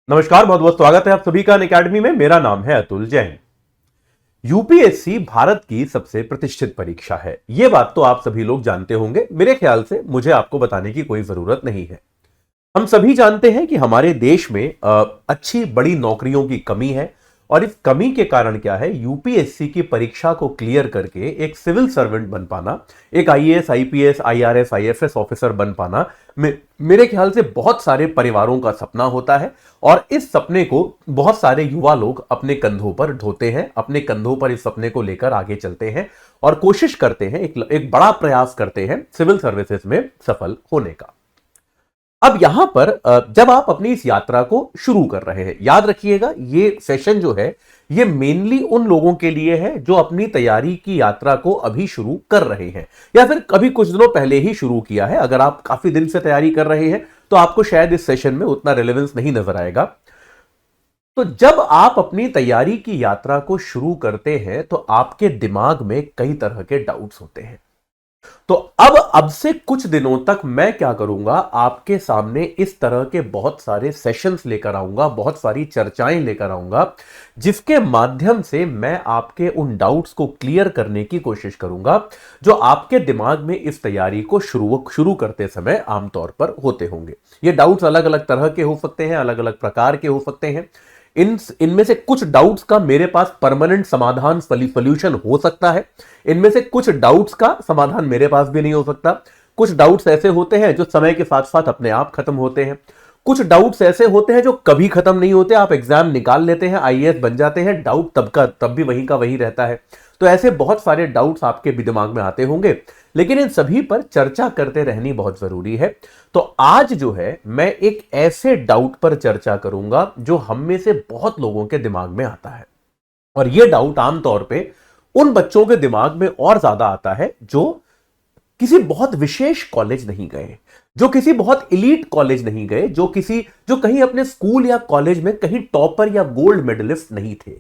नमस्कार, बहुत बहुत स्वागत है आप सभी का अनअकैडमी में। मेरा नाम है अतुल जैन। यूपीएससी भारत की सबसे प्रतिष्ठित परीक्षा है, यह बात तो आप सभी लोग जानते होंगे। मेरे ख्याल से मुझे आपको बताने की कोई जरूरत नहीं है। हम सभी जानते हैं कि हमारे देश में अच्छी बड़ी नौकरियों की कमी है और इस कमी के कारण क्या है, यूपीएससी की परीक्षा को क्लियर करके एक सिविल सर्वेंट बन पाना, एक IAS IPS IRS IFS officer बन पाना मेरे ख्याल से बहुत सारे परिवारों का सपना होता है। और इस सपने को बहुत सारे युवा लोग अपने कंधों पर ढोते हैं, अपने कंधों पर इस सपने को लेकर आगे चलते हैं और कोशिश करते हैं, एक बड़ा प्रयास करते हैं सिविल सर्विसेज में सफल होने का। अब यहां पर जब आप अपनी इस यात्रा को शुरू कर रहे हैं, याद रखिएगा ये सेशन जो है ये मेनली उन लोगों के लिए है जो अपनी तैयारी की यात्रा को अभी शुरू कर रहे हैं या फिर कभी कुछ दिनों पहले ही शुरू किया है। अगर आप काफी दिन से तैयारी कर रहे हैं तो आपको शायद इस सेशन में उतना रिलेवेंस नहीं नजर आएगा। तो जब आप अपनी तैयारी की यात्रा को शुरू करते हैं तो आपके दिमाग में कई तरह के डाउट्स होते हैं। तो अब से कुछ दिनों तक मैं क्या करूंगा, आपके सामने इस तरह के बहुत सारे सेशंस लेकर आऊंगा, बहुत सारी चर्चाएं लेकर आऊंगा, जिसके माध्यम से मैं आपके उन डाउट्स को क्लियर करने की कोशिश करूंगा जो आपके दिमाग में इस तैयारी को शुरू करते समय आमतौर पर होते होंगे। ये डाउट्स अलग अलग तरह के हो सकते हैं, अलग अलग प्रकार के हो सकते हैं। इनमें से कुछ डाउट्स का मेरे पास परमानेंट समाधान सॉल्यूशन हो सकता है, इनमें से कुछ डाउट्स का समाधान मेरे पास भी नहीं हो सकता। कुछ डाउट्स ऐसे होते हैं जो समय के साथ साथ अपने आप खत्म होते हैं, कुछ डाउट्स ऐसे होते हैं जो कभी खत्म नहीं होते। आप एग्जाम निकाल लेते हैं, आईएएस बन जाते हैं, डाउट तब भी वहीं का वहीं रहता है। तो ऐसे बहुत सारे डाउट्स आपके भी दिमाग में आते होंगे, लेकिन इन सभी पर चर्चा करते रहनी बहुत जरूरी है। तो आज जो है मैं एक ऐसे डाउट पर चर्चा करूंगा जो हम में से बहुत लोगों के दिमाग में आता है, और यह डाउट आमतौर पे उन बच्चों के दिमाग में और ज्यादा आता है जो किसी बहुत विशेष कॉलेज नहीं गए, जो किसी बहुत इलीट कॉलेज नहीं गए, जो कहीं अपने स्कूल या कॉलेज में कहीं टॉपर या गोल्ड मेडलिस्ट नहीं थे,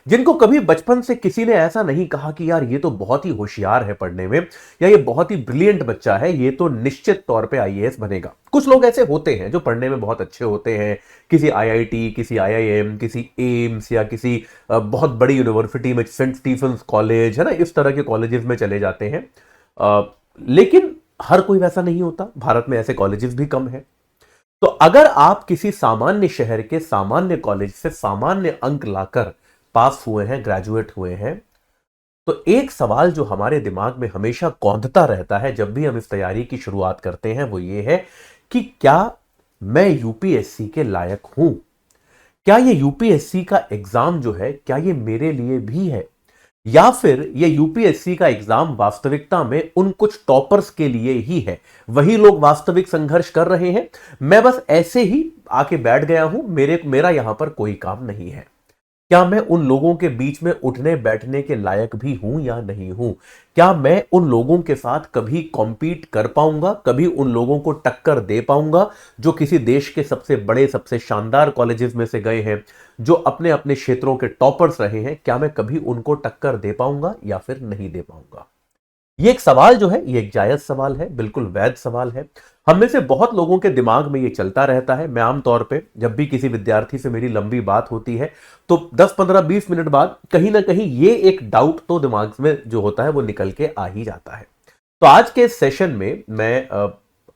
जिनको कभी बचपन से किसी ने ऐसा नहीं कहा कि यार ये तो बहुत ही होशियार है पढ़ने में, या ये बहुत ही ब्रिलियंट बच्चा है, ये तो निश्चित तौर पे आईएएस बनेगा। कुछ लोग ऐसे होते हैं जो पढ़ने में बहुत अच्छे होते हैं, किसी आईआईटी, किसी आईआईएम, किसी एम्स या किसी बहुत बड़ी यूनिवर्सिटी में, सेंट स्टीफेंस कॉलेज है ना, इस तरह के कॉलेजेस में चले जाते हैं। लेकिन हर कोई वैसा नहीं होता, भारत में ऐसे कॉलेजेस भी कम हैं। तो अगर आप किसी सामान्य शहर के सामान्य कॉलेज से सामान्य अंक लाकर पास हुए हैं, ग्रेजुएट हुए हैं, तो एक सवाल जो हमारे दिमाग में हमेशा कौंधता रहता है जब भी हम इस तैयारी की शुरुआत करते हैं, वो ये है कि क्या मैं यूपीएससी के लायक हूं? क्या ये यूपीएससी का एग्जाम जो है, क्या ये मेरे लिए भी है, या फिर ये यूपीएससी का एग्जाम वास्तविकता में उन कुछ टॉपर्स के लिए ही है, वही लोग वास्तविक संघर्ष कर रहे हैं, मैं बस ऐसे ही आके बैठ गया हूं, मेरा यहां पर कोई काम नहीं है। क्या मैं उन लोगों के बीच में उठने बैठने के लायक भी हूं या नहीं हूं? क्या मैं उन लोगों के साथ कभी कॉम्पीट कर पाऊंगा, कभी उन लोगों को टक्कर दे पाऊंगा जो किसी देश के सबसे बड़े, सबसे शानदार कॉलेजेस में से गए हैं, जो अपने अपने क्षेत्रों के टॉपर्स रहे हैं? क्या मैं कभी उनको टक्कर दे पाऊंगा या फिर नहीं दे पाऊंगा? ये एक सवाल जो है, ये एक जायज सवाल है, बिल्कुल वैध सवाल है। हम में से बहुत लोगों के दिमाग में ये चलता रहता है। मैं आमतौर पे जब भी किसी विद्यार्थी से मेरी लंबी बात होती है तो 10 15 20 मिनट बाद कहीं ना कहीं ये एक डाउट तो दिमाग में जो होता है वो निकल के आ ही जाता है। तो आज के सेशन में मैं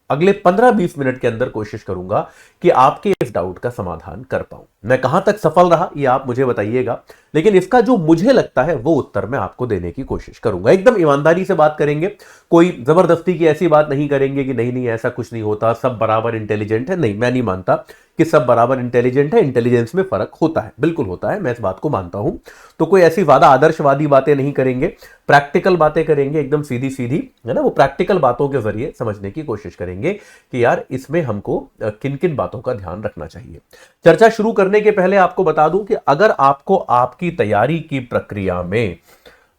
अगले 15-20 मिनट के अंदर कोशिश करूंगा कि आपके इस डाउट का समाधान कर पाऊं। मैं कहां तक सफल रहा ये आप मुझे बताइएगा, लेकिन इसका जो मुझे लगता है वो उत्तर मैं आपको देने की कोशिश करूंगा। एकदम ईमानदारी से बात करेंगे, कोई जबरदस्ती की ऐसी बात नहीं करेंगे कि नहीं नहीं ऐसा कुछ नहीं होता, सब बराबर इंटेलिजेंट है। नहीं, मैं नहीं मानता कि सब बराबर इंटेलिजेंट है। इंटेलिजेंस में फर्क होता है, बिल्कुल होता है, मैं इस बात को मानता हूं। तो कोई ऐसी ज्यादा आदर्शवादी बातें नहीं करेंगे, प्रैक्टिकल बातें करेंगे, एकदम सीधी सीधी है ना, वो प्रैक्टिकल बातों के जरिए समझने की कोशिश करेंगे कि यार इसमें हमको किन किन बातों का ध्यान रखना चाहिए। चर्चा शुरू करने के पहले आपको बता दूं कि अगर आपको आपकी तैयारी की प्रक्रिया में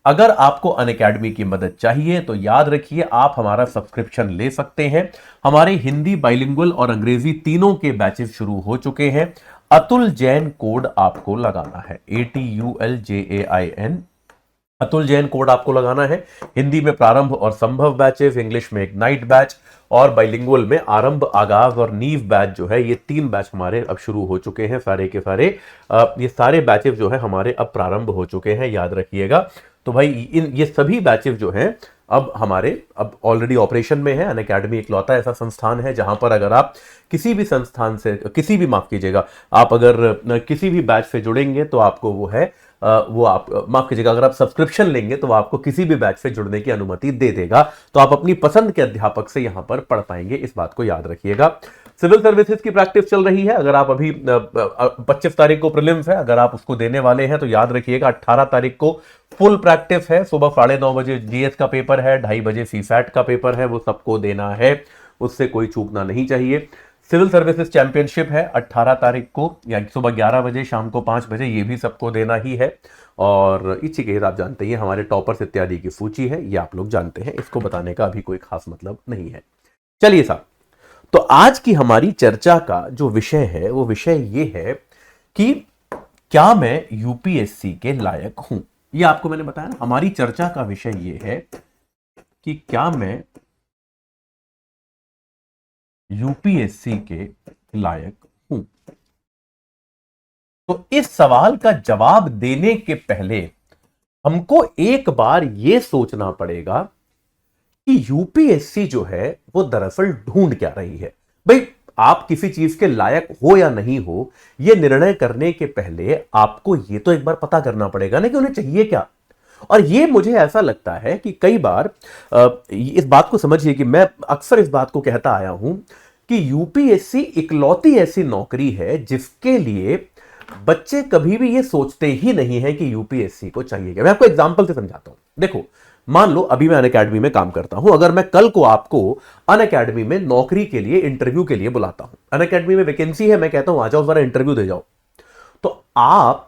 अगर आपको अनअकैडमी की मदद चाहिए तो याद रखिए आप हमारा सब्सक्रिप्शन ले सकते हैं। हमारे हिंदी, बाइलिंगुअल और अंग्रेजी तीनों के बैचेस शुरू हो चुके हैं। अतुल जैन कोड आपको लगाना है, ATULJAIN अतुल जैन कोड आपको लगाना है। हिंदी में प्रारंभ और संभव बैचेस, इंग्लिश में इग्नाइट बैच, और बाइलिंगुअल में आरंभ, आगाज और नींव बैच जो है, ये 3 बैच हमारे अब शुरू हो चुके हैं सारे के सारे। ये सारे बैचेस जो है हमारे अब प्रारंभ हो चुके हैं, याद रखिएगा। तो भाई ये सभी बैचेस जो हैं अब हमारे अब ऑलरेडी ऑपरेशन में है। अनअकैडमी इकलौता ऐसा संस्थान है जहां पर अगर आप किसी भी संस्थान से माफ कीजिएगा, आप अगर किसी भी बैच से जुड़ेंगे तो आपको वो है वो आप माफ कीजिएगा, अगर आप सब्सक्रिप्शन लेंगे तो वो आपको किसी भी बैच से जुड़ने की अनुमति दे देगा। तो आप अपनी पसंद के अध्यापक से यहां पर पढ़ पाएंगे, इस बात को याद रखिएगा। सिविल सर्विसेज की प्रैक्टिस चल रही है। अगर आप अभी 25 तारीख को प्रीलिम्स है, अगर आप उसको देने वाले हैं तो याद रखिएगा 18 तारीख को फुल प्रैक्टिस है। सुबह 9:30 बजे जीएस का पेपर है, 2:30 बजे सीसैट का पेपर है, वो सबको देना है, उससे कोई चूकना नहीं चाहिए। सिविल सर्विसेज चैंपियनशिप है 18 तारीख को, या सुबह 11 बजे, शाम को 5 बजे, ये भी सबको देना ही है। और इसी के आप जानते हैं हमारे टॉपर्स इत्यादि की सूची है, ये आप लोग जानते हैं, इसको बताने का अभी कोई खास मतलब नहीं है। चलिए साहब, तो आज की हमारी चर्चा का जो विषय है वो विषय ये है कि क्या मैं यूपीएससी के लायक हूं। ये आपको मैंने बताया ना, हमारी चर्चा का विषय ये है कि क्या मैं यूपीएससी के लायक हूं। तो इस सवाल का जवाब देने के पहले हमको एक बार यह सोचना पड़ेगा कि यूपीएससी जो है वो दरअसल ढूंढ क्या रही है। भाई, आप किसी चीज के लायक हो या नहीं हो, यह निर्णय करने के पहले आपको यह तो एक बार पता करना पड़ेगा ना कि उन्हें चाहिए क्या। और ये मुझे ऐसा लगता है कि कई बार इस बात को समझिए कि मैं अक्सर इस बात को कहता आया हूं कि यूपीएससी इकलौती ऐसी नौकरी है जिसके लिए बच्चे कभी भी ये सोचते ही नहीं है कि यूपीएससी को चाहिए क्या। मैं आपको एग्जांपल से समझाता हूं। देखो, मान लो अभी मैं अनअकैडमी में काम करता हूं, अगर मैं कल को आपको अनअकैडमी में नौकरी के लिए इंटरव्यू के लिए बुलाता हूं, अनअकैडमी में वैकेंसी है, मैं कहता हूं आ जाओ जरा इंटरव्यू दे जाओ, तो आप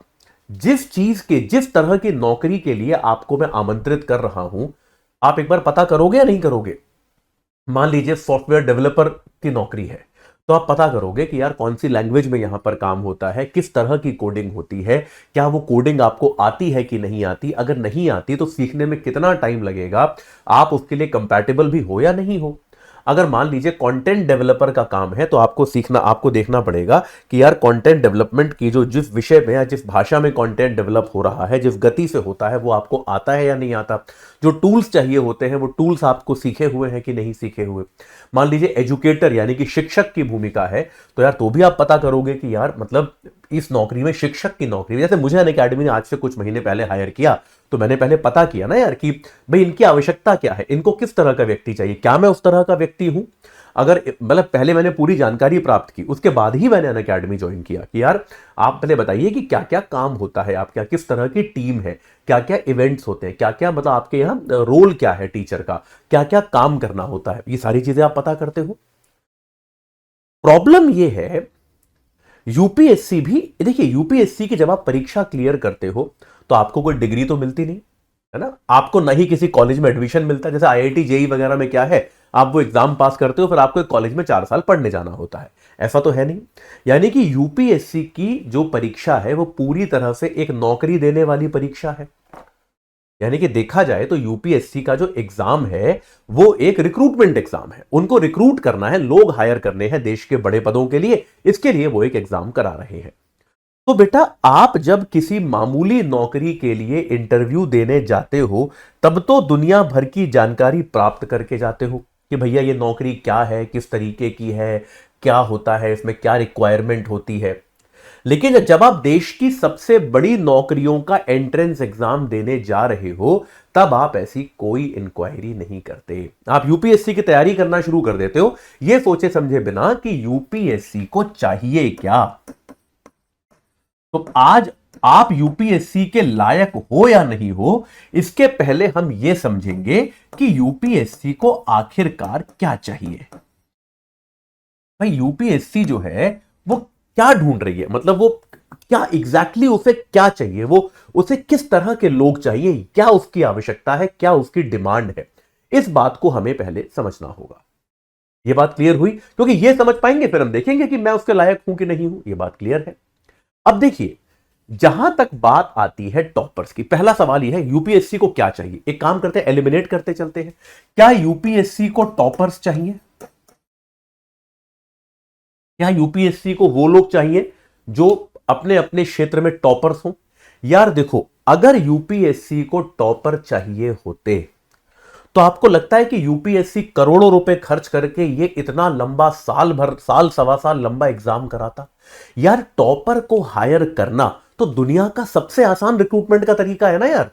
जिस तरह की नौकरी के लिए आपको मैं आमंत्रित कर रहा हूं, आप एक बार पता करोगे या नहीं करोगे। मान लीजिए सॉफ्टवेयर डेवलपर की नौकरी है, तो आप पता करोगे कि यार कौन सी लैंग्वेज में यहां पर काम होता है, किस तरह की कोडिंग होती है, क्या वो कोडिंग आपको आती है कि नहीं आती, अगर नहीं आती तो सीखने में कितना टाइम लगेगा, आप उसके लिए कंपैटिबल भी हो या नहीं हो। अगर मान लीजिए कंटेंट डेवलपर का काम है, तो आपको देखना पड़ेगा कि यार कंटेंट डेवलपमेंट की जिस विषय में या जिस भाषा में कंटेंट डेवलप हो रहा है, जिस गति से होता है, वो आपको आता है या नहीं आता। जो टूल्स चाहिए होते हैं वो टूल्स आपको सीखे हुए हैं कि नहीं सीखे हुए। मान लीजिए एजुकेटर यानी कि शिक्षक की भूमिका है, तो यार तो भी आप पता करोगे कि यार मतलब इस नौकरी में, शिक्षक की नौकरी में, जैसे मुझे अनअकैडमी ने आज से कुछ महीने पहले हायर किया, तो मैंने पहले पता किया ना यार कि भाई इनकी आवश्यकता क्या है, इनको किस तरह का व्यक्ति चाहिए, क्या मैं उस तरह का व्यक्ति हूं। अगर मतलब पहले मैंने पूरी जानकारी प्राप्त की, उसके बाद ही मैंने अनअकैडमी ज्वाइन किया कि यार आप पहले बताइए कि क्या क्या काम होता है, आप क्या किस तरह की टीम है, क्या क्या इवेंट्स होते हैं, क्या क्या मतलब आपके यहाँ रोल क्या है टीचर का, क्या क्या काम करना होता है, ये सारी चीजें आप पता करते हो। प्रॉब्लम ये है यूपीएससी भी, देखिए यूपीएससी की जब आप परीक्षा क्लियर करते हो तो आपको कोई डिग्री तो मिलती नहीं है ना, आपको नहीं किसी कॉलेज में एडमिशन मिलता। जैसे आईआईटी जेई वगैरह में क्या है, आप वो एग्जाम पास करते हो, फिर आपको एक कॉलेज में 4 साल पढ़ने जाना होता है, ऐसा तो है नहीं। यानी कि यूपीएससी की जो परीक्षा है वो पूरी तरह से एक नौकरी देने वाली परीक्षा है। यानी कि देखा जाए तो यूपीएससी का जो एग्जाम है वो एक रिक्रूटमेंट एग्जाम है, उनको रिक्रूट करना है, लोग हायर करने हैं देश के बड़े पदों के लिए, इसके लिए वो एक एग्जाम करा रहे हैं। तो बेटा, आप जब किसी मामूली नौकरी के लिए इंटरव्यू देने जाते हो, तब तो दुनिया भर की जानकारी प्राप्त करके जाते हो कि भैया ये नौकरी क्या है, किस तरीके की है, क्या होता है, इसमें क्या रिक्वायरमेंट होती है। लेकिन जब आप देश की सबसे बड़ी नौकरियों का एंट्रेंस एग्जाम देने जा रहे हो, तब आप ऐसी कोई इंक्वायरी नहीं करते। आप यूपीएससी की तैयारी करना शुरू कर देते हो यह सोचे समझे बिना कि यूपीएससी को चाहिए क्या। तो आज आप यूपीएससी के लायक हो या नहीं हो, इसके पहले हम यह समझेंगे कि यूपीएससी को आखिरकार क्या चाहिए। भाई, यूपीएससी जो है वो क्या ढूंढ रही है, मतलब वो क्या एग्जैक्टली उसे क्या चाहिए, वो उसे किस तरह के लोग चाहिए, क्या उसकी आवश्यकता है, क्या उसकी डिमांड है, इस बात को हमें पहले समझना होगा। यह बात क्लियर हुई? क्योंकि यह समझ पाएंगे फिर हम देखेंगे कि मैं उसके लायक हूं कि नहीं हूं। यह बात क्लियर है। अब देखिए, जहां तक बात आती है टॉपर्स की, पहला सवाल यह है यूपीएससी को क्या चाहिए। एक काम करते हैं, एलिमिनेट करते चलते हैं। क्या यूपीएससी को टॉपर्स चाहिए? क्या यूपीएससी को वो लोग चाहिए जो अपने अपने क्षेत्र में टॉपर्स हों? यार देखो, अगर यूपीएससी को टॉपर चाहिए होते तो आपको लगता है कि यूपीएससी करोड़ों रुपए खर्च करके ये इतना लंबा, साल भर, साल सवा साल लंबा एग्जाम कराता? यार टॉपर को हायर करना तो दुनिया का सबसे आसान रिक्रूटमेंट का तरीका है ना यार।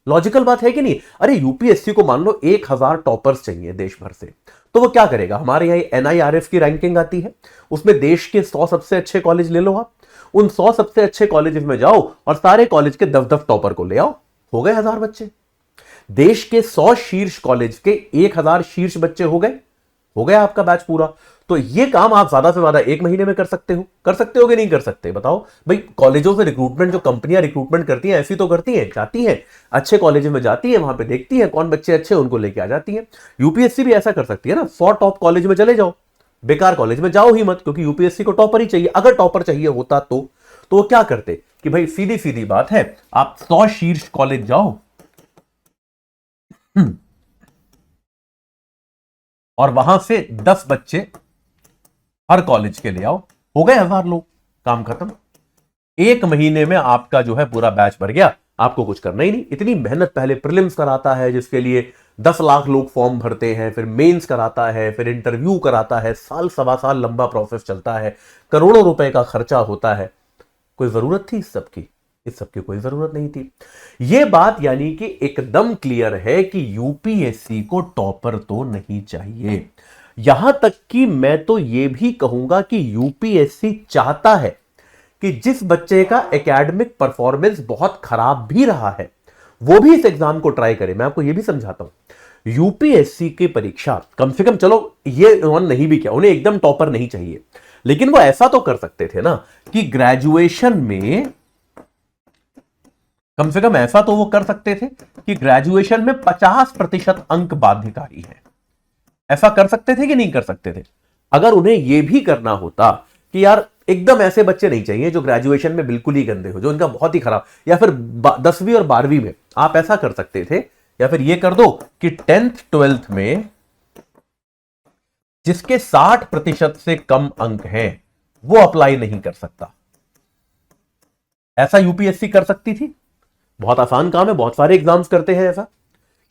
लॉजिकल बात है कि नहीं? अरे यूपीएससी को मान लो 1000 टॉपर्स चाहिए देश भर से, तो वो क्या करेगा? हमारे यहां एनआईआरएफ की रैंकिंग आती है, उसमें देश के 100 सबसे अच्छे कॉलेज ले लो आप, उन 100 सबसे अच्छे कॉलेज में जाओ और सारे कॉलेज के 10-10 टॉपर को ले आओ, हो गए 1000 बच्चे। देश के 100 शीर्ष कॉलेज के 1000 शीर्ष बच्चे हो गया आपका बैच पूरा। तो ये काम आप ज्यादा से ज्यादा 1 महीने में कर सकते हो। कर सकते हो कि नहीं कर सकते? बताओ भाई। कॉलेजों से रिक्रूटमेंट, जो कंपनियां रिक्रूटमेंट करती हैं ऐसी तो करती हैं, जाती हैं अच्छे कॉलेज में, जाती है वहां पे देखती है कौन बच्चे अच्छे, उनको लेके आ जाती है। यूपीएससी भी ऐसा कर सकती है ना, 100 टॉप कॉलेज में चले जाओ, बेकार कॉलेज में जाओ ही मत, क्योंकि यूपीएससी को टॉपर ही चाहिए। अगर टॉपर चाहिए होता तो वो क्या करते कि भाई सीधी सीधी बात है, आप 100 शीर्ष कॉलेज जाओ और वहां से 10 बच्चे हर कॉलेज के ले आओ, हो गए 1000 लोग, काम खत्म। 1 महीने में आपका जो है पूरा बैच भर गया, आपको कुछ करना ही नहीं। इतनी मेहनत पहले प्रीलिम्स कराता है जिसके लिए 10 लाख लोग फॉर्म भरते हैं, फिर मेंस कराता है, फिर इंटरव्यू कराता है, साल सवा साल लंबा प्रोसेस चलता है, करोड़ों रुपए का खर्चा होता है। कोई जरूरत थी इस सब की? इस सब की कोई जरूरत नहीं थी। यह बात यानी कि एकदम क्लियर है कि यूपीएससी को टॉपर तो नहीं चाहिए। यहां तक कि मैं तो यह भी कहूंगा कि यूपीएससी चाहता है कि जिस बच्चे का एकेडमिक परफॉर्मेंस बहुत खराब भी रहा है वो भी इस एग्जाम को ट्राई करे। मैं आपको यह भी समझाता हूं, यूपीएससी की परीक्षा कम से कम, चलो ये उन्होंने नहीं भी किया, उन्हें एकदम टॉपर नहीं चाहिए, लेकिन वो ऐसा तो कर सकते थे ना कि ग्रेजुएशन में कम से कम, ऐसा तो वो कर सकते थे कि ग्रेजुएशन में 50% अंक बाध्यकारी है। ऐसा कर सकते थे कि नहीं कर सकते थे? अगर उन्हें यह भी करना होता कि यार एकदम ऐसे बच्चे नहीं चाहिए जो ग्रेजुएशन में बिल्कुल ही गंदे हो, जो इनका बहुत ही खराब, या फिर 10वीं और 12वीं में आप ऐसा कर सकते थे, या फिर यह कर दो कि 10th 12th में जिसके 60% से कम अंक हैं वो अप्लाई नहीं कर सकता। ऐसा यूपीएससी कर सकती थी। बहुत आसान काम है, बहुत सारे एग्जाम्स करते हैं ऐसा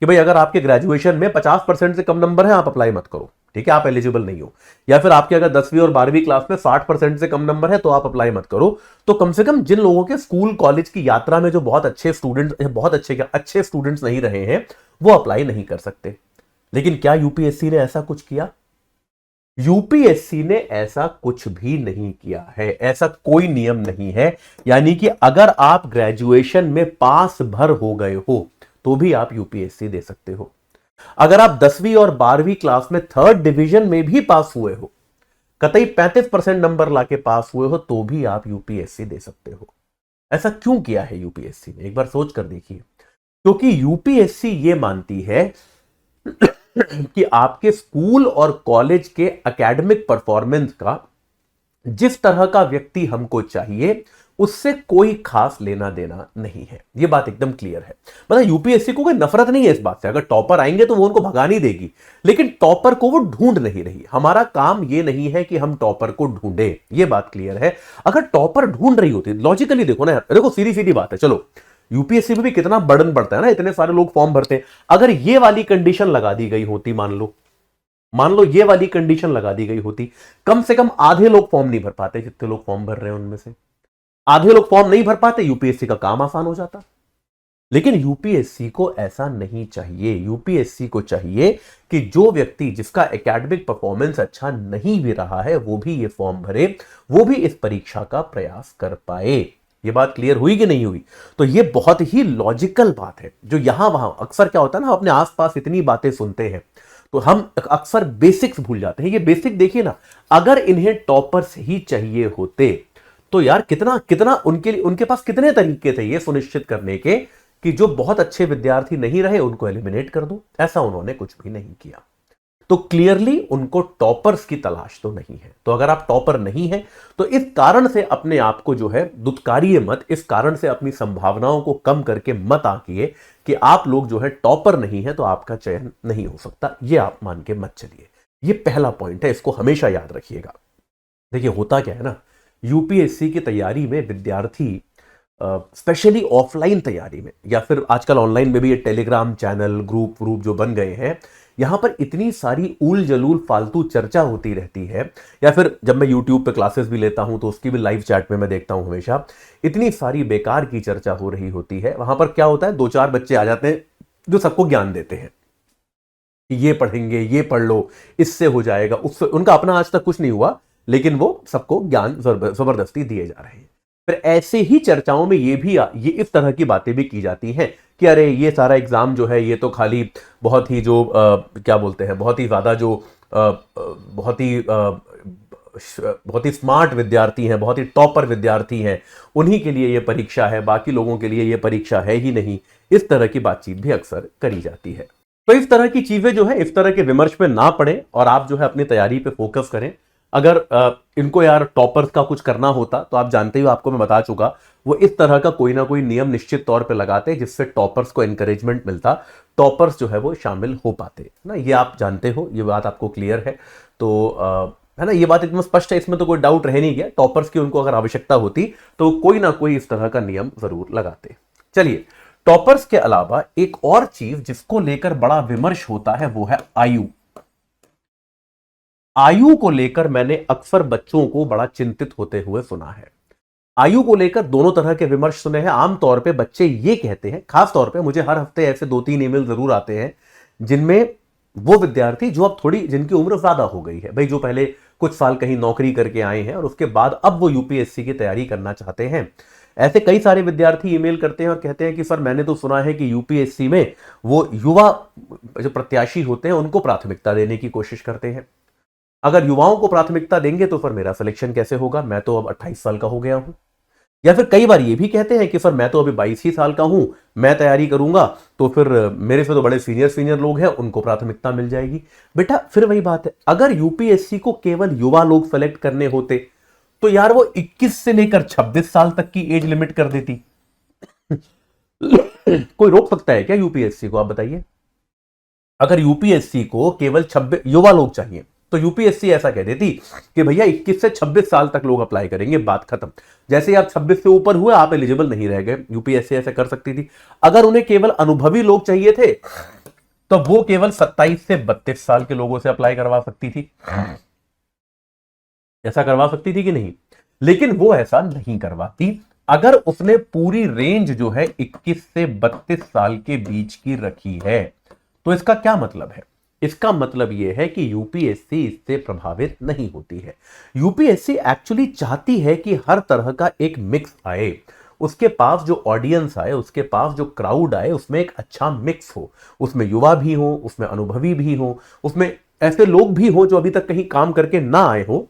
कि भाई अगर आपके ग्रेजुएशन में 50% से कम नंबर है आप अप्लाई मत करो, ठीक है, आप एलिजिबल नहीं हो। या फिर आपके अगर 10वीं और 12वीं क्लास में 60% से कम नंबर है तो आप अप्लाई मत करो। तो कम से कम जिन लोगों के स्कूल कॉलेज की यात्रा में जो बहुत अच्छे स्टूडेंट्स, बहुत अच्छे स्टूडेंट्स नहीं रहे हैं, वो अप्लाई नहीं कर सकते। लेकिन क्या यूपीएससी ने ऐसा कुछ किया? यूपीएससी ने ऐसा कुछ भी नहीं किया है। ऐसा कोई नियम नहीं है। यानी कि अगर आप ग्रेजुएशन में पास भर हो गए हो तो भी आप यूपीएससी दे सकते हो। अगर आप 10वीं और 12वीं क्लास में 3rd डिवीजन में भी पास हुए हो, कतई 35% नंबर लाके पास हुए हो, तो भी आप यूपीएससी दे सकते हो। ऐसा क्यों किया है यूपीएससी ने? एक बार सोच कर देखिए। क्योंकि यूपीएससी ये मानती है कि आपके स्कूल और कॉलेज के एकेडमिक परफॉर्मेंस का जिस तरह का व्यक्ति हमको चाहिए उससे कोई खास लेना देना नहीं है। यह बात एकदम क्लियर है। मतलब यूपीएससी को कोई नफरत नहीं है इस बात से। अगर टॉपर आएंगे तो वो उनको भगा नहीं देगी, लेकिन टॉपर को वो ढूंढ नहीं रही। हमारा काम ये नहीं है कि हम टॉपर को ढूंढे, ये बात क्लियर है। अगर टॉपर ढूंढ रही होती, लॉजिकली देखो ना यार, देखो सीधी सीधी बात है, चलो यूपीएससी में भी कितना बर्डन पड़ता है ना, इतने सारे लोग फॉर्म भरते हैं। अगर ये वाली कंडीशन लगा दी गई होती, मान लो ये वाली कंडीशन लगा दी गई होती, कम से कम आधे लोग फॉर्म नहीं भर पाते। जितने लोग फॉर्म भर रहे हैं उनमें से आधे लोग फॉर्म नहीं भर पाते, यूपीएससी का काम आसान हो जाता। लेकिन यूपीएससी को ऐसा नहीं चाहिए। यूपीएससी को चाहिए कि जो व्यक्ति जिसका एकेडमिक परफॉर्मेंस अच्छा नहीं भी रहा है वो भी ये फॉर्म भरे, वो भी इस परीक्षा का प्रयास कर पाए। ये बात क्लियर हुई कि नहीं हुई? तो ये बहुत ही लॉजिकल बात है। जो यहां वहां अक्सर क्या होता है ना, अपने आसपास इतनी बातें सुनते हैं तो हम अक्सर बेसिक्स भूल जाते हैं। ये बेसिक देखिए ना, अगर इन्हें टॉपर्स ही चाहिए होते तो यार कितना कितना उनके पास कितने तरीके थे ये सुनिश्चित करने के कि जो बहुत अच्छे विद्यार्थी नहीं रहे उनको एलिमिनेट कर दो। ऐसा उन्होंने कुछ भी नहीं किया। तो क्लियरली उनको टॉपर्स की तलाश तो नहीं है। तो अगर आप टॉपर नहीं है तो इस कारण से अपने आप को जो है दुत्कारिए मत, इस कारण से अपनी संभावनाओं को कम करके मत आंकिए कि आप लोग जो है टॉपर नहीं है तो आपका चयन नहीं हो सकता, ये आप मान के मत चलिए। ये पहला पॉइंट है, इसको हमेशा याद रखिएगा। देखिए होता क्या है ना, यूपीएससी की तैयारी में विद्यार्थी स्पेशली ऑफलाइन तैयारी में या फिर आजकल ऑनलाइन में भी ये टेलीग्राम चैनल ग्रुप जो बन गए हैं, यहां पर इतनी सारी उल जलूल फालतू चर्चा होती रहती है। या फिर जब मैं यूट्यूब पे क्लासेस भी लेता हूं तो उसकी भी लाइव चैट में मैं देखता हूं, हमेशा इतनी सारी बेकार की चर्चा हो रही होती है। वहां पर क्या होता है, दो चार बच्चे आ जाते हैं जो सबको ज्ञान देते हैं कि ये पढ़ेंगे, ये पढ़ लो, इससे हो जाएगा, उससे। उनका अपना आज तक कुछ नहीं हुआ, लेकिन वो सबको ज्ञान जबरदस्ती दिए जा रहे हैं। फिर ऐसे ही चर्चाओं में ये इस तरह की बातें भी की जाती हैं कि अरे ये सारा एग्जाम जो है ये तो खाली बहुत ही जो क्या बोलते हैं, बहुत ही ज्यादा जो बहुत ही स्मार्ट विद्यार्थी हैं, बहुत ही टॉपर विद्यार्थी हैं, उन्हीं के लिए ये परीक्षा है, बाकी लोगों के लिए ये परीक्षा है ही नहीं। इस तरह की बातचीत भी अक्सर करी जाती है। तो इस तरह की चीजें जो है, इस तरह के विमर्श में ना पड़े और आप जो है अपनी तैयारी पे फोकस करें। अगर इनको यार टॉपर्स का कुछ करना होता तो आप जानते हो, आपको मैं बता चुका, वो इस तरह का कोई ना कोई नियम निश्चित तौर पे लगाते जिससे टॉपर्स को एनकरेजमेंट मिलता, टॉपर्स जो है वो शामिल हो पाते ना। ये आप जानते हो, ये बात आपको क्लियर है। तो है ना, ये बात एकदम स्पष्ट है, इसमें तो कोई डाउट रह नहीं गया। टॉपर्स की उनको अगर आवश्यकता होती तो कोई ना कोई इस तरह का नियम जरूर लगाते। चलिए, टॉपर्स के अलावा एक और चीज जिसको लेकर बड़ा विमर्श होता है वो है आयु। आयु को लेकर मैंने अक्सर बच्चों को बड़ा चिंतित होते हुए सुना है। आयु को लेकर दोनों तरह के विमर्श सुने हैं। आमतौर पे बच्चे ये कहते हैं, खास तौर पे मुझे हर हफ्ते ऐसे 2-3 ईमेल जरूर आते हैं जिनमें वो विद्यार्थी जो अब थोड़ी, जिनकी उम्र ज्यादा हो गई है भाई, जो पहले कुछ साल कहीं नौकरी करके आए हैं और उसके बाद अब वो यूपीएससी की तैयारी करना चाहते हैं, ऐसे कई सारे विद्यार्थी ईमेल करते हैं और कहते हैं कि सर मैंने तो सुना है कि यूपीएससी में वो युवा जो प्रत्याशी होते हैं उनको प्राथमिकता देने की कोशिश करते हैं। अगर युवाओं को प्राथमिकता देंगे तो फिर मेरा सिलेक्शन कैसे होगा, मैं तो अब 28 साल का हो गया हूं। या फिर कई बार ये भी कहते हैं कि सर मैं तो अभी 22 ही साल का हूं, मैं तैयारी करूंगा तो फिर मेरे से तो बड़े सीनियर लोग हैं, उनको प्राथमिकता मिल जाएगी। बेटा फिर वही बात है, अगर यूपीएससी को केवल युवा लोग सेलेक्ट करने होते तो यार वो 21 से लेकर 26 साल तक की एज लिमिट कर देती। कोई रोक सकता है क्या यूपीएससी को, आप बताइए? अगर यूपीएससी को केवल 26 युवा लोग चाहिए तो यूपीएससी ऐसा कह देती कि भैया 21 से 26 साल तक लोग अप्लाई करेंगे, बात खत्म। जैसे ही आप 26 से ऊपर हुए आप एलिजिबल नहीं रह गए, यूपीएससी ऐसा कर सकती थी। अगर उन्हें केवल अनुभवी लोग चाहिए थे तो वो केवल 27 से 32 साल के लोगों से अप्लाई करवा सकती थी। ऐसा करवा सकती थी कि नहीं? लेकिन वो ऐसा नहीं करवाती। अगर उसने पूरी रेंज जो है 21 से 32 साल के बीच की रखी है तो इसका क्या मतलब है? इसका मतलब यह है कि यूपीएससी इससे प्रभावित नहीं होती है। यूपीएससी एक्चुअली चाहती है कि हर तरह का एक मिक्स आए, उसके पास जो ऑडियंस आए, उसके पास जो क्राउड आए, उसमें एक अच्छा मिक्स हो, उसमें युवा भी हो, उसमें अनुभवी भी हो, उसमें ऐसे लोग भी हो जो अभी तक कहीं काम करके ना आए हो,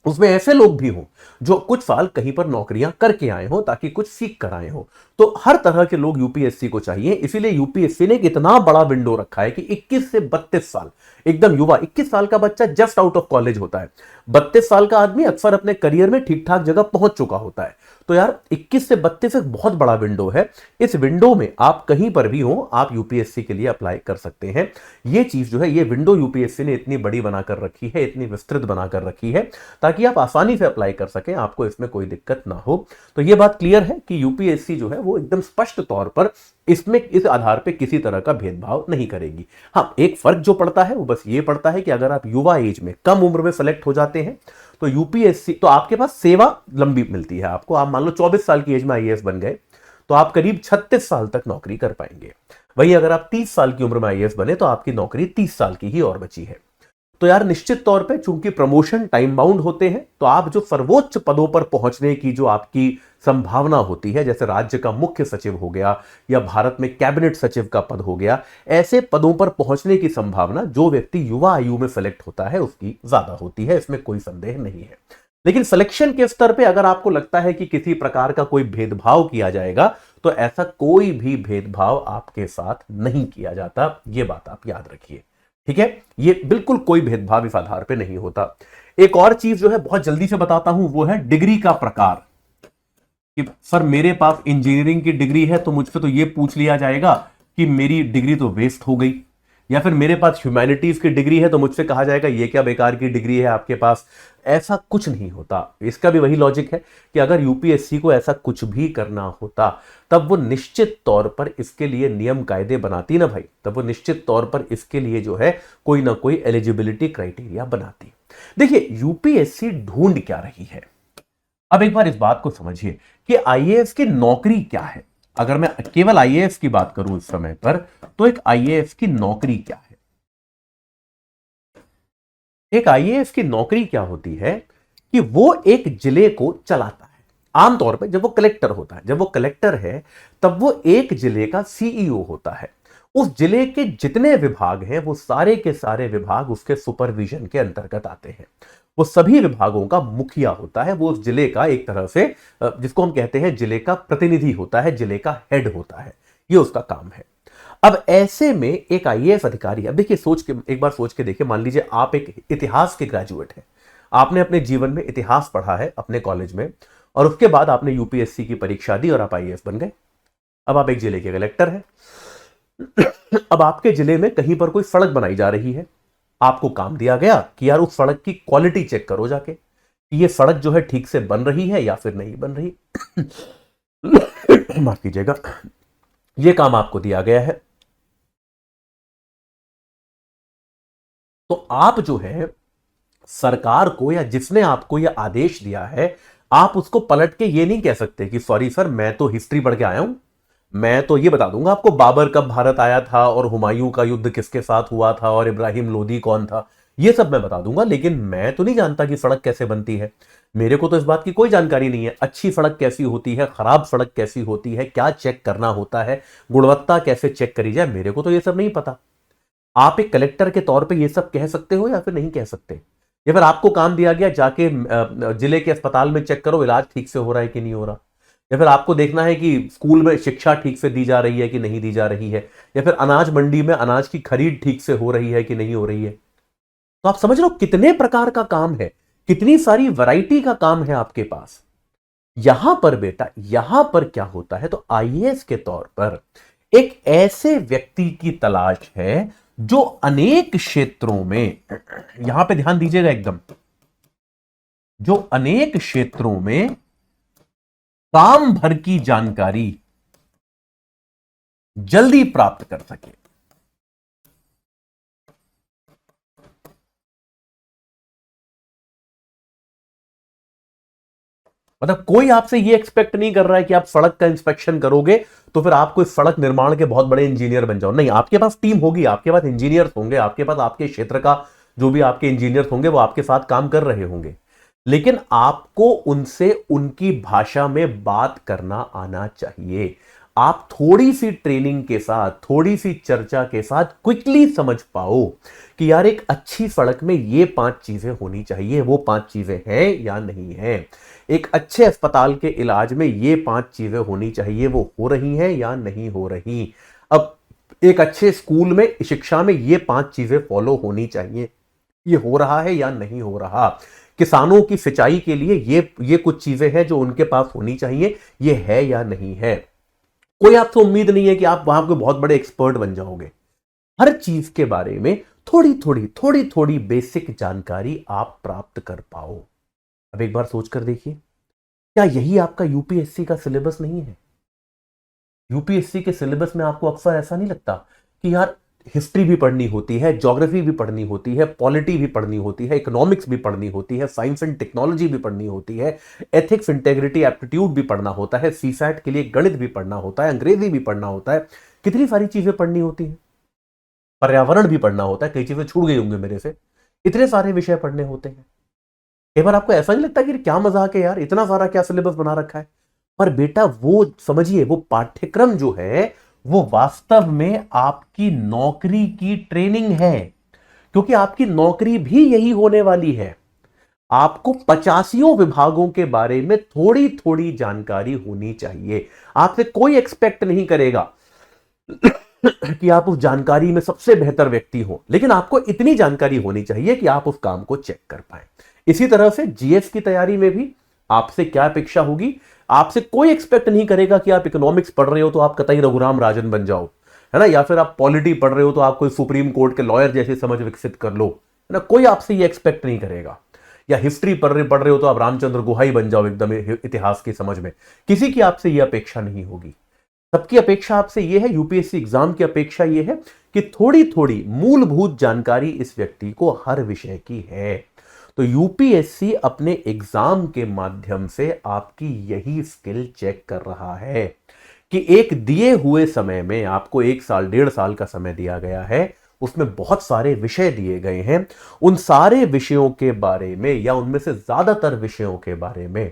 उसमें ऐसे लोग भी हों जो कुछ साल कहीं पर नौकरियां करके आए हो ताकि कुछ सीख कर आए हो। तो हर तरह के लोग यूपीएससी को चाहिए, इसीलिए यूपीएससी ने इतना बड़ा विंडो रखा है कि 21 से 32 साल, एकदम युवा। 21 साल का बच्चा जस्ट आउट ऑफ कॉलेज होता है, 32 साल का आदमी अक्सर अपने करियर में ठीक ठाक जगह पहुंच चुका होता है। तो यार 21 से 32 एक बहुत बड़ा विंडो है। इस विंडो में आप कहीं पर भी हो, आप यूपीएससी के लिए अप्लाई कर सकते हैं। ये चीज जो है, ये विंडो यूपीएससी ने इतनी बड़ी बनाकर रखी है, इतनी विस्तृत बनाकर रखी है ताकि आप आसानी से अप्लाई कर सकें, आपको इसमें कोई दिक्कत ना हो। तो ये बात क्लियर है कि यूपीएससी जो है वो एकदम स्पष्ट तौर पर इसमें इस आधार पे किसी तरह का भेदभाव नहीं करेगी। हाँ, एक फर्क जो पड़ता है वो बस ये पड़ता है कि अगर आप युवा एज में, कम उम्र में सेलेक्ट हो जाते हैं तो यूपीएससी, तो आपके पास सेवा लंबी मिलती है आपको। आप मान लो 24 साल की एज में आईएएस बन गए तो आप करीब 36 साल तक नौकरी कर पाएंगे। वहीं अगर आप 30 साल की उम्र में आईएएस बने तो आपकी नौकरी 30 साल की ही और बची है। तो यार निश्चित तौर पे चूंकि प्रमोशन टाइम बाउंड होते हैं तो आप जो सर्वोच्च पदों पर पहुंचने की जो आपकी संभावना होती है, जैसे राज्य का मुख्य सचिव हो गया या भारत में कैबिनेट सचिव का पद हो गया, ऐसे पदों पर पहुंचने की संभावना जो व्यक्ति युवा आयु में सेलेक्ट होता है उसकी ज्यादा होती है, इसमें कोई संदेह नहीं है। लेकिन सिलेक्शन के स्तर पे अगर आपको लगता है कि किसी प्रकार का कोई भेदभाव किया जाएगा तो ऐसा कोई भी भेदभाव आपके साथ नहीं किया जाता, यह बात आप याद रखिए। ठीक है, ये बिल्कुल कोई भेदभाव इस आधार पे नहीं होता। एक और चीज जो है बहुत जल्दी से बताता हूं, वो है डिग्री का प्रकार। कि सर मेरे पास इंजीनियरिंग की डिग्री है तो मुझसे तो ये पूछ लिया जाएगा कि मेरी डिग्री तो वेस्ट हो गई, या फिर मेरे पास ह्यूमैनिटीज की डिग्री है तो मुझसे कहा जाएगा ये क्या बेकार की डिग्री है आपके पास। ऐसा कुछ नहीं होता। इसका भी वही लॉजिक है कि अगर यूपीएससी को ऐसा कुछ भी करना होता तब वो निश्चित तौर पर इसके लिए नियम कायदे बनाती ना भाई, तब वो निश्चित तौर पर इसके लिए जो है कोई ना कोई एलिजिबिलिटी क्राइटेरिया बनाती। देखिए यूपीएससी ढूंढ क्या रही है, अब एक बार इस बात को समझिए कि आईएएस की नौकरी क्या है। अगर मैं केवल आईएएस की बात करूं इस समय पर, तो एक आईएएस की नौकरी क्या है? एक आईएएस की नौकरी क्या होती है कि वो एक जिले को चलाता है। आमतौर पर जब वो कलेक्टर होता है, जब वो कलेक्टर है तब वो एक जिले का सीईओ होता है। उस जिले के जितने विभाग हैं वो सारे के सारे विभाग उसके सुपरविजन के अंतर्गत आते हैं। वो सभी विभागों का मुखिया होता है, वो उस जिले का एक तरह से जिसको हम कहते हैं जिले का प्रतिनिधि होता है, जिले का हेड होता है, ये उसका काम है। अब ऐसे में एक आईएएस अधिकारी, अब देखिए एक बार सोच के देखिए, मान लीजिए आप एक इतिहास के ग्रेजुएट हैं, आपने अपने जीवन में इतिहास पढ़ा है अपने कॉलेज में, और उसके बाद आपने यूपीएससी की परीक्षा दी और आप आईएएस बन गए। अब आप एक जिले के कलेक्टर हैं। अब आपके जिले में कहीं पर कोई सड़क बनाई जा रही है, आपको काम दिया गया कि यार उस सड़क की क्वालिटी चेक करो जाके कि ये सड़क जो है ठीक से बन रही है या फिर नहीं बन रही। माफ कीजिएगा, ये काम आपको दिया गया है। तो आप जो है सरकार को या जिसने आपको यह आदेश दिया है, आप उसको पलट के ये नहीं कह सकते कि सॉरी सर मैं तो हिस्ट्री पढ़ के आया हूं, मैं तो ये बता दूंगा आपको बाबर कब भारत आया था और हुमायूं का युद्ध किसके साथ हुआ था और इब्राहिम लोदी कौन था, ये सब मैं बता दूंगा, लेकिन मैं तो नहीं जानता कि सड़क कैसे बनती है। मेरे को तो इस बात की कोई जानकारी नहीं है, अच्छी सड़क कैसी होती है, खराब सड़क कैसी होती है, क्या चेक करना होता है, गुणवत्ता कैसे चेक करी जाए, मेरे को तो ये सब नहीं पता। आप एक कलेक्टर के तौर पे ये सब कह सकते हो या फिर नहीं कह सकते? या फिर आपको काम दिया गया जाके जिले के अस्पताल में चेक करो इलाज ठीक से हो रहा है कि नहीं हो रहा, या फिर आपको देखना है कि स्कूल में शिक्षा ठीक से दी जा रही है कि नहीं दी जा रही है, या फिर अनाज मंडी में अनाज की खरीद ठीक से हो रही है कि नहीं हो रही है। तो आप समझ रहे हो कितने प्रकार का काम है, कितनी सारी वैरायटी का काम है आपके पास। यहां पर बेटा, यहां पर क्या होता है, तो आईएएस के तौर पर एक ऐसे व्यक्ति की तलाश है जो अनेक क्षेत्रों में, यहां पे ध्यान दीजिएगा एकदम, जो अनेक क्षेत्रों में काम भर की जानकारी जल्दी प्राप्त कर सके। मतलब कोई आपसे ये एक्सपेक्ट नहीं कर रहा है कि आप सड़क का इंस्पेक्शन करोगे तो फिर आप कोई सड़क निर्माण के बहुत बड़े इंजीनियर बन जाओ। नहीं, आपके पास टीम होगी, आपके पास इंजीनियर होंगे, आपके पास आपके क्षेत्र का जो भी आपके इंजीनियर होंगे वो आपके साथ काम कर रहे होंगे, लेकिन आपको उनसे उनकी भाषा में बात करना आना चाहिए। आप थोड़ी सी ट्रेनिंग के साथ, थोड़ी सी चर्चा के साथ क्विकली समझ पाओ कि यार एक अच्छी सड़क में ये 5 चीजें होनी चाहिए, वो 5 चीजें हैं या नहीं है। एक अच्छे अस्पताल के इलाज में ये 5 चीजें होनी चाहिए, वो हो रही हैं या नहीं हो रही। अब एक अच्छे स्कूल में शिक्षा में ये 5 चीजें फॉलो होनी चाहिए, ये हो रहा है या नहीं हो रहा। किसानों की सिंचाई के लिए ये कुछ चीजें हैं जो उनके पास होनी चाहिए, ये है या नहीं है। कोई आपसे उम्मीद नहीं है कि आप वहां के बहुत बड़े एक्सपर्ट बन जाओगे। हर चीज के बारे में थोड़ी थोड़ी बेसिक जानकारी आप प्राप्त कर पाओ। अब एक बार सोचकर देखिए, क्या यही आपका यूपीएससी का सिलेबस नहीं है? यूपीएससी के सिलेबस में आपको अक्सर ऐसा नहीं लगता कि यार हिस्ट्री भी पढ़नी होती है, ज्योग्राफी भी पढ़नी होती है, पॉलिटी भी पढ़नी होती है, इकोनॉमिक्स भी पढ़नी होती है, साइंस एंड टेक्नोलॉजी भी पढ़नी होती है, एथिक्स, इंटेग्रिटी, एप्टीट्यूड भी पढ़ना होता है, सीसैट के लिए गणित भी पढ़ना होता है, अंग्रेजी भी पढ़ना होता है, कितनी सारी चीजें पढ़नी होती हैं, पर्यावरण भी पढ़ना होता है, कई चीजें छूट गई होंगी मेरे से, इतने सारे विषय पढ़ने होते हैं। एक बार आपको ऐसा नहीं लगता कि क्या मजाक है यार, इतना सारा क्या सिलेबस बना रखा है? पर बेटा वो समझिए, वो पाठ्यक्रम जो है वो वास्तव में आपकी नौकरी की ट्रेनिंग है, क्योंकि आपकी नौकरी भी यही होने वाली है। आपको 85 विभागों के बारे में थोड़ी थोड़ी जानकारी होनी चाहिए। आपसे कोई एक्सपेक्ट नहीं करेगा कि आप उस जानकारी में सबसे बेहतर व्यक्ति हो, लेकिन आपको इतनी जानकारी होनी चाहिए कि आप उस काम को चेक कर पाए। इसी तरह से जीएस की तैयारी में भी आपसे क्या अपेक्षा होगी? आपसे कोई एक्सपेक्ट नहीं करेगा कि आप इकोनॉमिक्स पढ़ रहे हो तो आप कतई रघुराम राजन बन जाओ, है ना, या फिर आप पॉलिटी पढ़ रहे हो तो आप कोई सुप्रीम कोर्ट के लॉयर जैसी समझ विकसित कर लो, है ना। कोई आपसे ये एक्सपेक्ट नहीं करेगा। या हिस्ट्री पढ़ रहे हो तो आप रामचंद्र गुहा ही बन जाओ एकदम इतिहास की समझ में। किसी की आपसे ये अपेक्षा नहीं होगी। सबकी अपेक्षा आपसे यह है, यूपीएससी एग्जाम की अपेक्षा यह है कि थोड़ी थोड़ी मूलभूत जानकारी इस व्यक्ति को हर विषय की है। तो यूपीएससी अपने एग्जाम के माध्यम से आपकी यही स्किल चेक कर रहा है कि एक दिए हुए समय में आपको 1 साल 1.5 साल का समय दिया गया है, उसमें बहुत सारे विषय दिए गए हैं। उन सारे विषयों के बारे में या उनमें से ज्यादातर विषयों के बारे में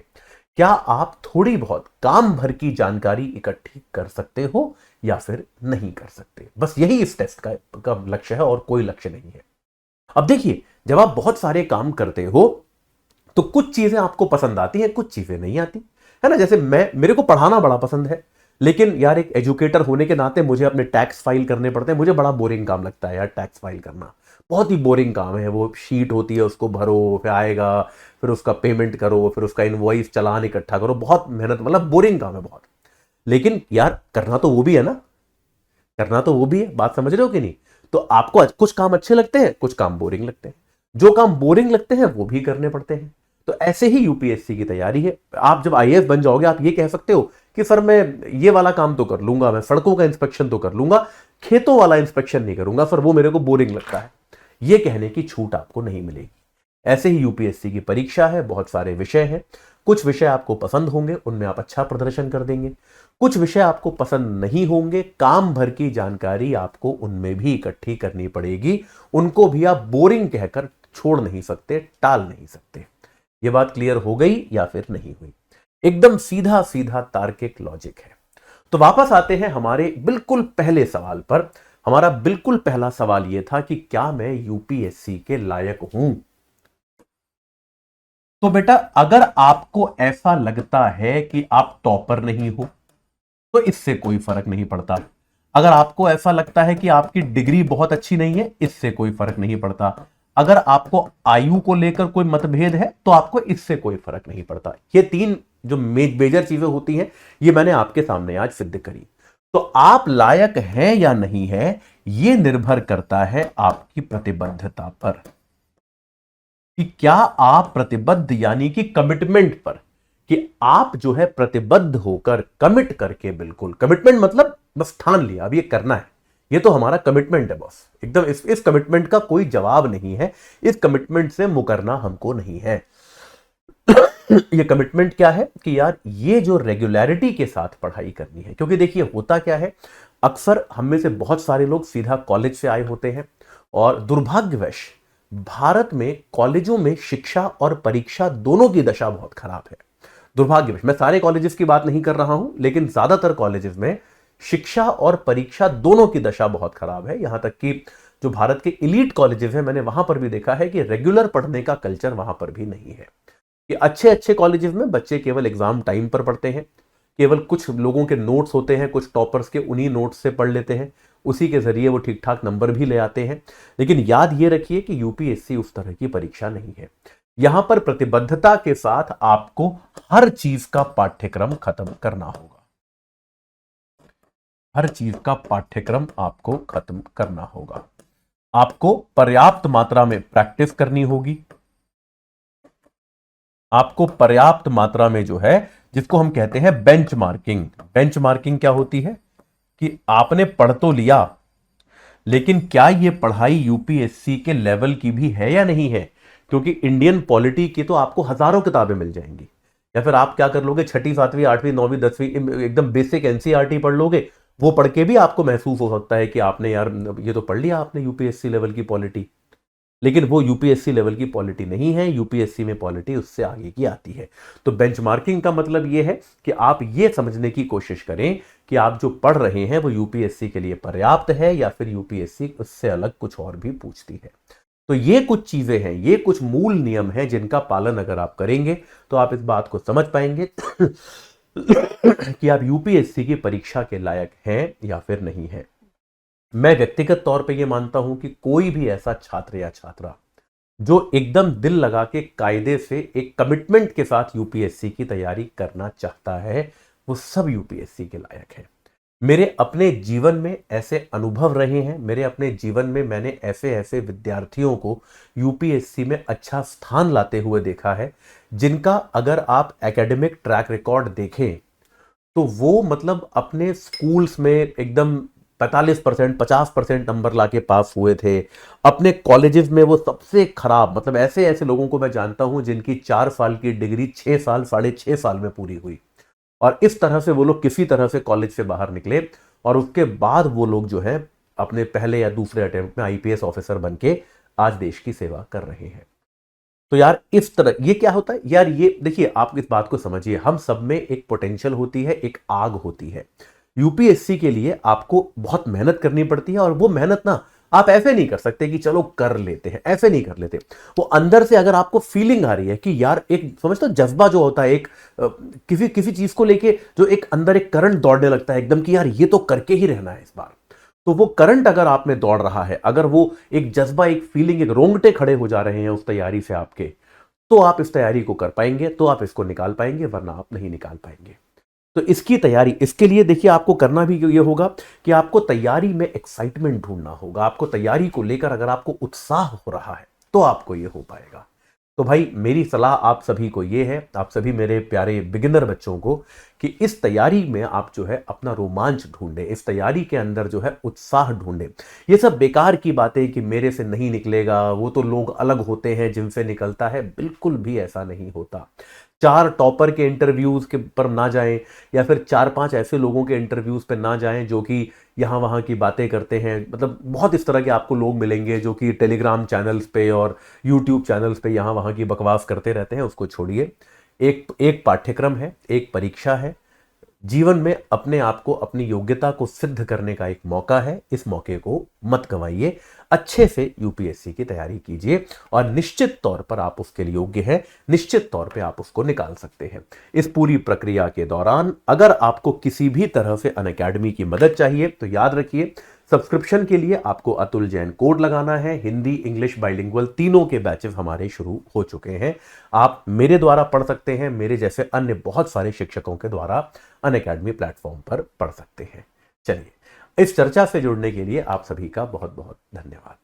क्या आप थोड़ी बहुत काम भर की जानकारी इकट्ठी कर सकते हो या फिर नहीं कर सकते? बस यही इस टेस्ट का लक्ष्य है और कोई लक्ष्य नहीं है। अब देखिए, जब आप बहुत सारे काम करते हो तो कुछ चीजें आपको पसंद आती हैं, कुछ चीजें नहीं आती, है ना। जैसे मेरे को पढ़ाना बड़ा पसंद है, लेकिन यार एक एजुकेटर होने के नाते मुझे अपने टैक्स फाइल करने पड़ते हैं। मुझे बड़ा बोरिंग काम लगता है यार, टैक्स फाइल करना बहुत ही बोरिंग काम है। वो शीट होती है, उसको भरो, फिर आएगा, फिर उसका पेमेंट करो, फिर उसका इनवॉइस चालान इकट्ठा करो, बहुत मेहनत, मतलब बोरिंग काम है बहुत। लेकिन यार करना तो वो भी है ना, करना तो वो भी है। बात समझ रहे हो कि नहीं? तो आपको कुछ काम अच्छे लगते हैं, कुछ काम बोरिंग लगते हैं। जो काम बोरिंग लगते हैं वो भी करने पड़ते हैं। तो ऐसे ही यूपीएससी की तैयारी है। आप जब आईएएस बन जाओगे, आप ये कह सकते हो कि सर मैं ये वाला काम तो कर लूंगा, मैं सड़कों का इंस्पेक्शन तो कर लूंगा, खेतों वाला इंस्पेक्शन नहीं करूंगा सर, वो मेरे को बोरिंग लगता है। ये कहने की छूट आपको नहीं मिलेगी। ऐसे ही यूपीएससी की परीक्षा है, बहुत सारे विषय हैं। कुछ विषय आपको पसंद होंगे, उनमें आप अच्छा प्रदर्शन कर देंगे। कुछ विषय आपको पसंद नहीं होंगे, काम भर की जानकारी आपको उनमें भी इकट्ठी करनी पड़ेगी। उनको भी आप बोरिंग कहकर छोड़ नहीं सकते, टाल नहीं सकते। यह बात क्लियर हो गई या फिर नहीं हुई? एकदम सीधा सीधा तार्किक लॉजिक है। तो वापस आते हैं हमारे बिल्कुल पहले सवाल पर। हमारा बिल्कुल पहला सवाल यह था कि क्या मैं यूपीएससी के लायक हूं? तो बेटा, अगर आपको ऐसा लगता है कि आप टॉपर नहीं हो तो इससे कोई फर्क नहीं पड़ता। अगर आपको ऐसा लगता है कि आपकी डिग्री बहुत अच्छी नहीं है, इससे कोई फर्क नहीं पड़ता। अगर आपको आयु को लेकर कोई मतभेद है तो आपको इससे कोई फर्क नहीं पड़ता। ये 3 जो मेजर चीजें होती हैं, ये मैंने आपके सामने आज सिद्ध करी। तो आप लायक हैं या नहीं है, यह निर्भर करता है आपकी प्रतिबद्धता पर कि क्या आप प्रतिबद्ध, यानी कि कमिटमेंट पर, कि आप जो है प्रतिबद्ध होकर कमिट करके, बिल्कुल कमिटमेंट मतलब बस ठान लिया अब ये करना है, ये तो हमारा कमिटमेंट है बॉस। एकदम इस कमिटमेंट का कोई जवाब नहीं है, इस कमिटमेंट से मुकरना हमको नहीं है। ये कमिटमेंट क्या है कि यार ये जो रेगुलरिटी के साथ पढ़ाई करनी है। क्योंकि देखिए होता क्या है, अक्सर हम में से बहुत सारे लोग सीधा कॉलेज से आए होते हैं और दुर्भाग्यवश भारत में कॉलेजों में शिक्षा और परीक्षा दोनों की दशा बहुत खराब है। दुर्भाग्यवश, मैं सारे कॉलेजेस की बात नहीं कर रहा हूं, लेकिन ज्यादातर कॉलेजेस में शिक्षा और परीक्षा दोनों की दशा बहुत खराब है। यहां तक कि जो भारत के इलीट कॉलेजेस हैं, मैंने वहां पर भी देखा है कि रेगुलर पढ़ने का कल्चर वहां पर भी नहीं है। कि अच्छे अच्छे कॉलेजेस में बच्चे केवल एग्जाम टाइम पर पढ़ते हैं, केवल कुछ लोगों के नोट्स होते हैं, कुछ टॉपर्स के, उन्हीं नोट्स से पढ़ लेते हैं, उसी के जरिए वो ठीक ठाक नंबर भी ले आते हैं। लेकिन याद ये रखिए कि यूपीएससी उस तरह की परीक्षा नहीं है। यहां पर प्रतिबद्धता के साथ आपको हर चीज का पाठ्यक्रम खत्म करना होगा। हर चीज का पाठ्यक्रम आपको खत्म करना होगा। आपको पर्याप्त मात्रा में प्रैक्टिस करनी होगी। आपको पर्याप्त मात्रा में जो है, जिसको हम कहते हैं बेंचमार्किंग। बेंचमार्किंग क्या होती है कि आपने पढ़ तो लिया, लेकिन क्या यह पढ़ाई यूपीएससी के लेवल की भी है या नहीं है? क्योंकि इंडियन पॉलिटी की तो आपको हजारों किताबें मिल जाएंगी, या फिर आप क्या कर लोगे, 6ठी 7वीं 8वीं 9वीं 10वीं एकदम बेसिक एनसीईआरटी पढ़ लोगे। वो पढ़ के भी आपको महसूस हो सकता है कि आपने यार ये तो पढ़ लिया आपने यूपीएससी लेवल की पॉलिटी, लेकिन वो यूपीएससी लेवल की पॉलिटी नहीं है। यूपीएससी में पॉलिटी उससे आगे की आती है। तो बेंचमार्किंग का मतलब ये है कि आप ये समझने की कोशिश करें कि आप जो पढ़ रहे हैं वो यूपीएससी के लिए पर्याप्त है या फिर यूपीएससी उससे अलग कुछ और भी पूछती है। तो ये कुछ चीजें हैं, ये कुछ मूल नियम हैं जिनका पालन अगर आप करेंगे तो आप इस बात को समझ पाएंगे कि आप यूपीएससी की परीक्षा के लायक हैं या फिर नहीं हैं। मैं व्यक्तिगत तौर पे ये मानता हूं कि कोई भी ऐसा छात्र या छात्रा जो एकदम दिल लगा के कायदे से एक कमिटमेंट के साथ यूपीएससी की तैयारी करना चाहता है, वो सब यूपीएससी के लायक है। मेरे अपने जीवन में ऐसे अनुभव रहे हैं, मेरे अपने जीवन में मैंने ऐसे ऐसे विद्यार्थियों को यूपीएससी में अच्छा स्थान लाते हुए देखा है, जिनका अगर आप एकेडमिक ट्रैक रिकॉर्ड देखें तो वो मतलब अपने स्कूल्स में एकदम 45% 50% नंबर लाके पास हुए थे। अपने कॉलेजेस में वो सबसे खराब, मतलब ऐसे ऐसे लोगों को मैं जानता हूं जिनकी 4 साल की डिग्री 6 साल 6.5 साल में पूरी हुई, और इस तरह से वो लोग किसी तरह से कॉलेज से बाहर निकले, और उसके बाद वो लोग जो है अपने पहले या दूसरे अटेम्प्ट में आईपीएस ऑफिसर बन के आज देश की सेवा कर रहे हैं। तो यार इस तरह ये क्या होता है यार, ये देखिए आप इस बात को समझिए, हम सब में एक पोटेंशियल होती है, एक आग होती है। यूपीएससी के लिए आपको बहुत मेहनत करनी पड़ती है, और वो मेहनत ना आप ऐसे नहीं कर सकते कि चलो कर लेते हैं, ऐसे नहीं कर लेते। वो अंदर से अगर आपको फीलिंग आ रही है कि यार, एक समझते हो जज्बा जो होता है, एक किसी किसी चीज को लेके जो एक अंदर एक करंट दौड़ने लगता है एकदम कि यार ये तो करके ही रहना है इस बार, तो वो करंट अगर आप में दौड़ रहा है, अगर वो एक जज्बा, एक फीलिंग, एक रोंगटे खड़े हो जा रहे हैं उस तैयारी से आपके, तो आप इस तैयारी को कर पाएंगे, तो आप इसको निकाल पाएंगे, वरना आप नहीं निकाल पाएंगे। तो इसकी तैयारी, इसके लिए देखिए आपको करना भी ये होगा कि आपको तैयारी में एक्साइटमेंट ढूंढना होगा। आपको तैयारी को लेकर अगर आपको उत्साह हो रहा है तो आपको ये हो पाएगा। तो भाई मेरी सलाह आप सभी को ये है, आप सभी मेरे प्यारे बिगिनर बच्चों को, कि इस तैयारी में आप जो है अपना रोमांच ढूंढें, इस तैयारी के अंदर जो है उत्साह ढूंढें। ये सब बेकार की बातें कि मेरे से नहीं निकलेगा, वो तो लोग अलग होते हैं जिनसे निकलता है, बिल्कुल भी ऐसा नहीं होता। 4 टॉपर के इंटरव्यूज के पर ना जाएं, या फिर 4-5 ऐसे लोगों के इंटरव्यूज पर ना जाएं जो कि यहाँ वहाँ की बातें करते हैं। मतलब बहुत इस तरह के आपको लोग मिलेंगे जो कि टेलीग्राम चैनल्स पे और यूट्यूब चैनल्स पे यहाँ वहाँ की बकवास करते रहते हैं, उसको छोड़िए। एक एक पाठ्यक्रम है, एक परीक्षा है, जीवन में अपने आप को, अपनी योग्यता को सिद्ध करने का एक मौका है। इस मौके को मत गंवाइए, अच्छे से यूपीएससी की तैयारी कीजिए, और निश्चित तौर पर आप उसके लिए योग्य हैं, निश्चित तौर पे आप उसको निकाल सकते हैं। इस पूरी प्रक्रिया के दौरान अगर आपको किसी भी तरह से अनअकैडमी की मदद चाहिए तो याद रखिए, सब्सक्रिप्शन के लिए आपको अतुल जैन कोड लगाना है। हिंदी इंग्लिश बाइलिंगुअल तीनों के बैचेस हमारे शुरू हो चुके हैं। आप मेरे द्वारा पढ़ सकते हैं, मेरे जैसे अन्य बहुत सारे शिक्षकों के द्वारा अनअकैडमी प्लेटफॉर्म पर पढ़ सकते हैं। चलिए, इस चर्चा से जुड़ने के लिए आप सभी का बहुत बहुत धन्यवाद।